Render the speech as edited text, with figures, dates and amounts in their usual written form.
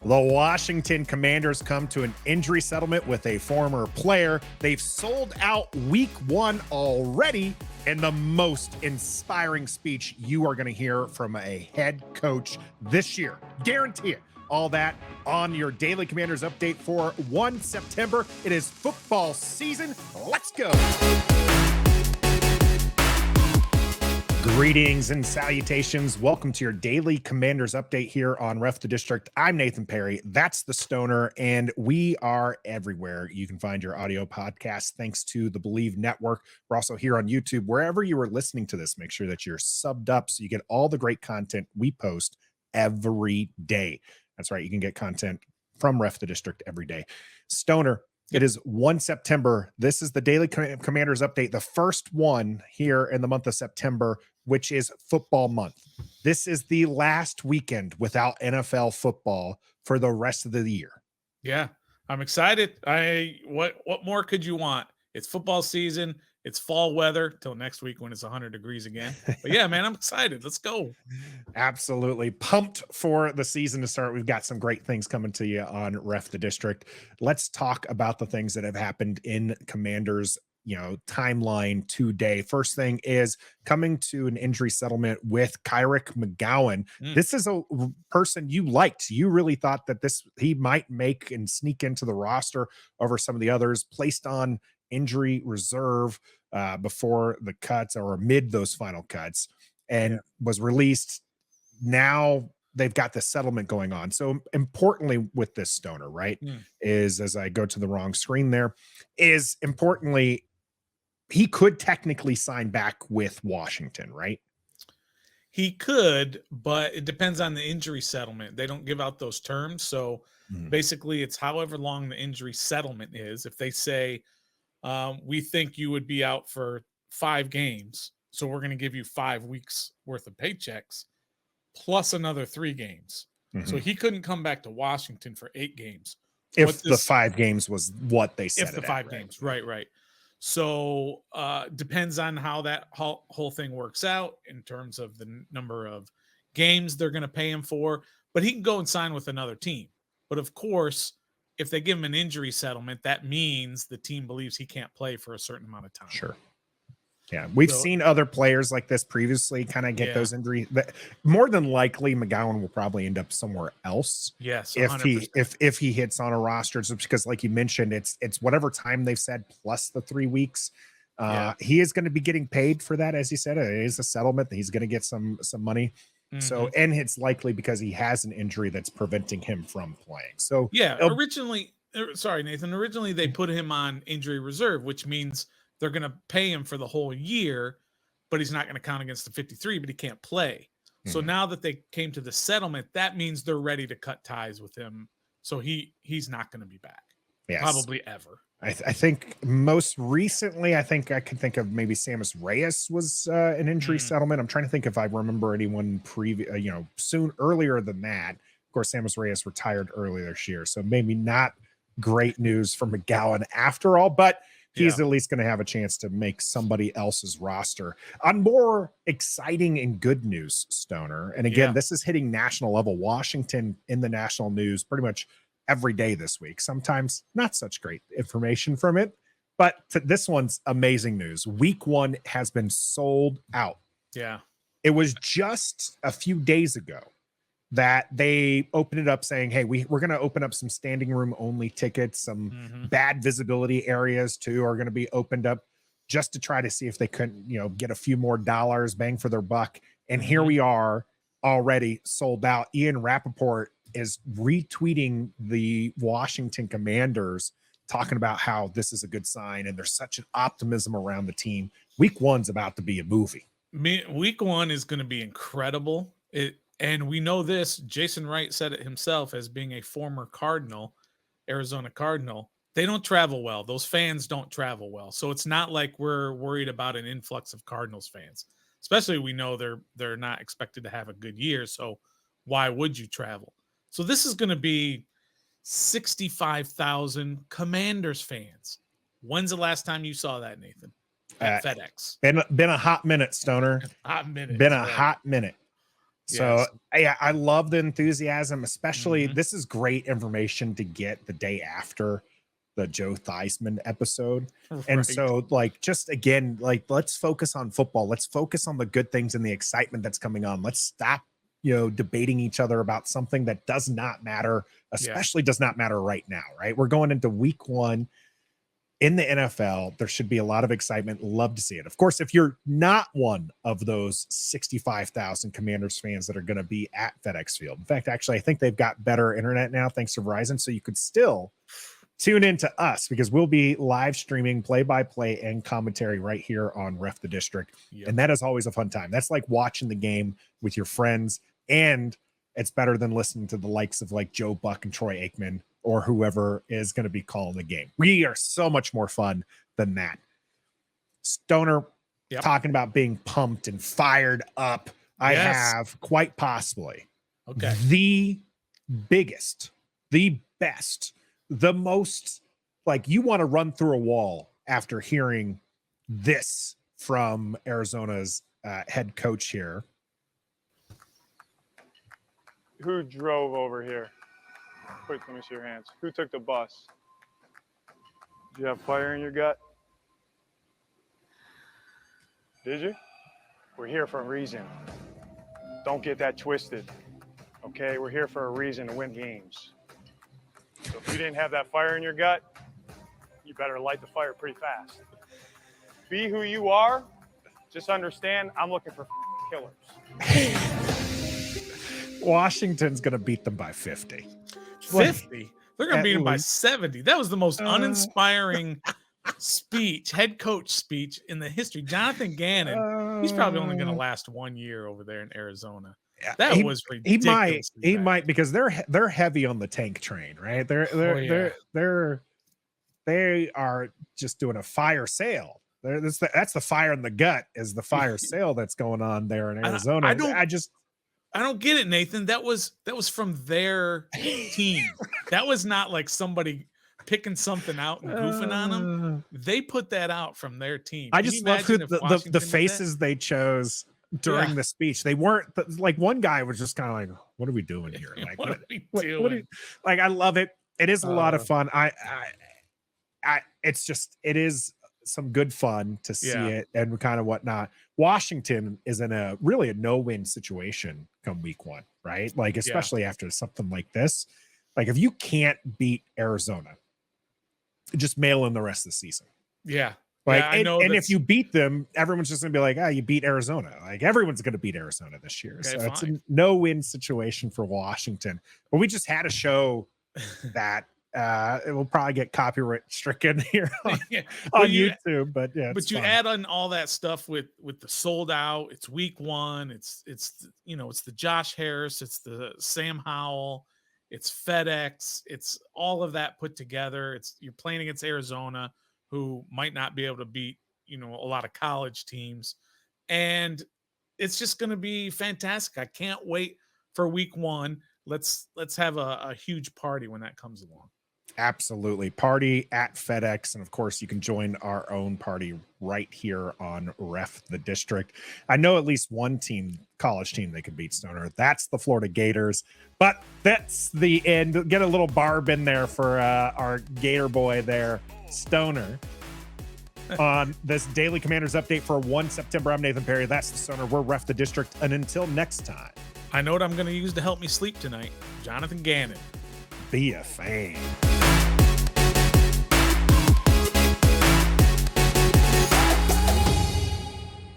The Washington Commanders come to an injury settlement with a former player. They've sold out week 1 already, and the most inspiring speech you are going to hear from a head coach this year. Guarantee it. All that on your Daily Commanders update for 1 September. It is football season. Let's go. Greetings and salutations. Welcome to your Daily Commanders update here on Ref the District. I'm Nathan Perry. That's the Stoner, and we are everywhere. You can find your audio podcast thanks to the Believe Network. We're also here on YouTube. Wherever you are listening to this, make sure that you're subbed up so you get all the great content we post every day. That's right. You can get content from Ref the District every day. Stoner. It is 1 September. This is the Daily Commanders update, the first one here in the month of September, which is football month. This is the last weekend without NFL football for the rest of the year. Yeah, I'm excited. What more could you want? It's football season. It's fall weather till next week when it's 100 degrees again. But yeah, man, I'm excited. Let's go. Absolutely pumped for the season to start. We've got some great things coming to you on Ref the District. Let's talk about the things that have happened in Commanders, timeline today. First thing is coming to an injury settlement with Kyric McGowan. This is a person you liked. You really thought that he might make and sneak into the roster over some of the others, placed on injury reserve before the cuts or amid those final cuts, and was released. Now they've got the settlement going on. So importantly with this Stoner, right, is, as I go to the wrong screen there, is importantly, he could technically sign back with Washington, right? He could, but it depends on the injury settlement. They don't give out those terms. So basically it's however long the injury settlement is. If they say, we think you would be out for 5 games, so we're going to give you 5 weeks worth of paychecks plus another 3 games. So he couldn't come back to Washington for 8 games. If the 5 games was what they said. If the 5 games, right. So depends on how that whole thing works out in terms of the number of games they're going to pay him for. But he can go and sign with another team. But of course, if they give him an injury settlement, that means the team believes he can't play for a certain amount of time. Sure. Yeah, we've seen other players like this previously kind of get those injuries. More than likely, McGowan will probably end up somewhere else. Yes, if he hits on a roster, just because, like you mentioned, it's whatever time they've said plus the 3 weeks. He is going to be getting paid for that, as you said. It is a settlement that he's going to get some money. So, and it's likely because he has an injury that's preventing him from playing. So originally they put him on injury reserve, which means they're going to pay him for the whole year, but he's not going to count against the 53, but he can't play. So now that they came to the settlement, that means they're ready to cut ties with him. So he's not going to be back. Probably ever. I think most recently, I could think of maybe Sammis Reyes was an injury settlement. I'm trying to think if I remember anyone earlier than that. Of course, Sammis Reyes retired earlier this year, so maybe not great news for McGowan after all, but he's at least going to have a chance to make somebody else's roster. On more exciting and good news, Stoner, and again, this is hitting national level. Washington in the national news pretty much every day this week. Sometimes not such great information from it, but this one's amazing news. Week 1 has been sold out. Yeah. It was just a few days ago that they opened it up saying, hey, we're going to open up some standing room only tickets. Some bad visibility areas too are going to be opened up just to try to see if they couldn't, get a few more dollars, bang for their buck. And here we are, already sold out. Ian Rappaport is retweeting the Washington Commanders, talking about how this is a good sign and there's such an optimism around the team. Week 1's about to be a movie. Week 1 is going to be incredible. And we know this. Jason Wright said it himself, as being a former Cardinal, Arizona Cardinal. They don't travel well. Those fans don't travel well. So it's not like we're worried about an influx of Cardinals fans. Especially, we know they're not expected to have a good year. So why would you travel? So this is going to be 65,000 Commanders fans. When's the last time you saw that, Nathan? At FedEx. Been a hot minute, Stoner. Hot minute. Been a hot minute. So Yes. yeah, I love the enthusiasm, especially Mhm. this is great information to get the day after the Joe Theismann episode. And Right. so like just again, like let's focus on football. Let's focus on the good things and the excitement that's coming on. Let's stop, debating each other about something that does not matter, Yeah. especially does not matter right now, right? We're going into week 1 in the NFL. There should be a lot of excitement. Love to see it. Of course, if you're not one of those 65,000 Commanders fans that are going to be at FedEx Field. In fact, actually, I think they've got better internet now thanks to Verizon. So you could still tune in to us because we'll be live streaming play-by-play and commentary right here on Ref the District. Yep. And that is always a fun time. That's like watching the game with your friends, and it's better than listening to the likes of like Joe Buck and Troy Aikman or whoever is going to be calling the game. We are so much more fun than that. Stoner, Yep. talking about being pumped and fired up. I Yes. have quite possibly Okay. the biggest, the best, the most, like you want to run through a wall after hearing this from Arizona's head coach here. Who drove over here? Quick, let me see your hands. Who took the bus? Did you have fire in your gut? Did you? We're here for a reason. Don't get that twisted. Okay, we're here for a reason to win games. So if you didn't have that fire in your gut, you better light the fire pretty fast. Be who you are. Just understand, I'm looking for killers. Washington's going to beat them by 50. 50. They're going to At beat him by least. 70. That was the most uninspiring head coach speech in the history. Jonathan Gannon, he's probably only going to last 1 year over there in Arizona. That was ridiculous. He might because they're heavy on the tank train, right? They are just doing a fire sale. That's the fire in the gut is the fire sale that's going on there in Arizona. I don't get it, Nathan. That was from their team. That was not like somebody picking something out and goofing on them. They put that out from their team. I just love the faces they chose during the speech. They weren't like one guy was just kind of like, "What are we doing here? Like, what are we doing?" Like, I love it. It is a lot of fun. It is some good fun to see it and kind of whatnot. Washington is in a no-win situation come week 1, right? Like, especially after something like this. Like, if you can't beat Arizona, just mail in the rest of the season. Yeah. Like, and if you beat them, everyone's just gonna be like, you beat Arizona. Like, everyone's gonna beat Arizona this year. Okay, so it's a no-win situation for Washington. But we just had a show that it will probably get copyright stricken here on YouTube. But yeah, but you add on all that stuff with the sold out. It's week 1. It's the Josh Harris. It's the Sam Howell. It's FedEx. It's all of that put together. You're playing against Arizona, who might not be able to beat a lot of college teams, and it's just going to be fantastic. I can't wait for week 1. Let's have a huge party when that comes along. Absolutely. Party at FedEx. And of course, you can join our own party right here on Ref the District. I know at least one college team they could beat, Stoner. That's the Florida Gators. But that's the end. Get a little barb in there for our Gator boy there, Stoner. On this Daily Commanders update for 1 September, I'm Nathan Perry. That's the Stoner. We're Ref the District. And until next time, I know what I'm going to use to help me sleep tonight. Jonathan Gannon. Be a fan.